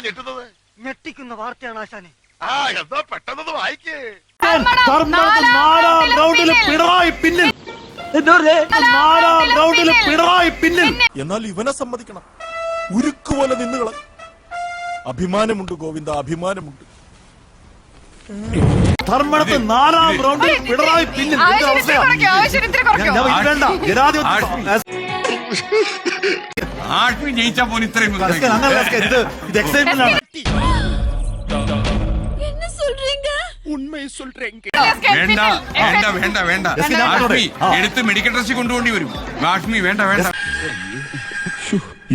ഞെട്ടുന്നത്? ഞെട്ടിക്കുന്ന വാർത്തയാണ് ആശാനെ. ആ എന്താ പെട്ടെന്ന് വായിക്കേ. നാലാം റൗണ്ടിൽ പിണറായി പിന്നിൽ. നാലാം റൗണ്ടിൽ പിണറായി പിന്നിൽ. എന്നാൽ ഇവനെ സമ്മതിക്കണം, ഉരുക്കുപോലെ നിന്നുകള. അഭിമാനമുണ്ട് ഗോവിന്ദ, അഭിമാനമുണ്ട്. ധർമ്മടത്ത് നാലാം റൗണ്ടിൽ പിണറായി പിന്നിൽ. ജയിച്ചാ പോലും ഇത്രയും ഇത് എക്സൈറ്റ്മെന്റ് ആണ്. വേണ്ട വേണ്ട വേണ്ട വേണ്ട ആഷ്മി എടുത്ത് മെഡിക്കൽ ടെസ്റ്റ് കൊണ്ടുപോണ്ടി വരും. ആഷ്മി വേണ്ട വേണ്ട.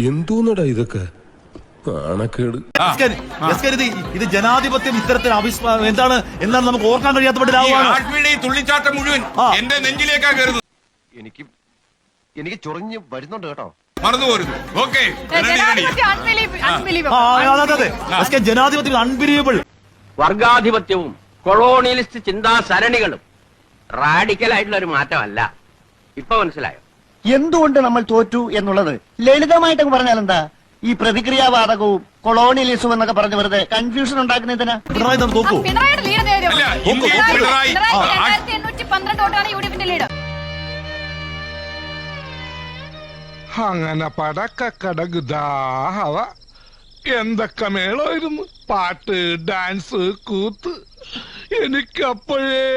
എന്തോന്നടാ ഇതൊക്കെ നാണക്കേട്. ഇത് ജനാധിപത്യം ഇത്തരത്തിൽ എന്താണ് നമുക്ക് ഓർക്കാൻ കഴിയാത്ത ആഷ്മിയുടെ ഈ തുള്ളിച്ചാട്ടം മുഴുവൻ എന്റെ നെഞ്ചിലേക്കാ കയറുന്നത്. എനിക്ക് ചൊറിഞ്ഞ് വരുന്നുണ്ട് കേട്ടോ. മറന്നുപോരുന്നു. ഓക്കെ, ജനാധിപത്യം അൺബിലീവബിൾ. വർഗാധിപത്യവും കൊളോണിയലിസ്റ്റ് ചിന്താ സരണികളും റാഡിക്കൽ ആയിട്ടുള്ള ഒരു മാറ്റമല്ല. ഇപ്പൊ മനസ്സിലായോ എന്തുകൊണ്ട് നമ്മൾ തോറ്റു എന്നുള്ളത്? ലളിതമായിട്ടൊക്കെ പറഞ്ഞാൽ എന്താ, ഈ പ്രതിക്രിയാവാദകവും കൊളോണിയലിസവും എന്നൊക്കെ പറഞ്ഞ് വെറുതെ കൺഫ്യൂഷൻ ഉണ്ടാക്കുന്നതിനാ. പിണറായി നോക്കൂ, അങ്ങനെ പടക്കടകുദാഹവ എന്തൊക്കെ മേളമായിരുന്നു. പാട്ട്, ഡാൻസ്, കൂത്ത്. എനിക്കപ്പോഴേ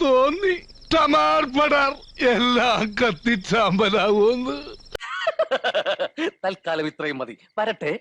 തോന്നി ടമാർ പടാർ എല്ലാം കത്തിച്ചാമ്പലാവൂന്ന്. തൽക്കാലം ഇത്രയും മതി. വരട്ടെ.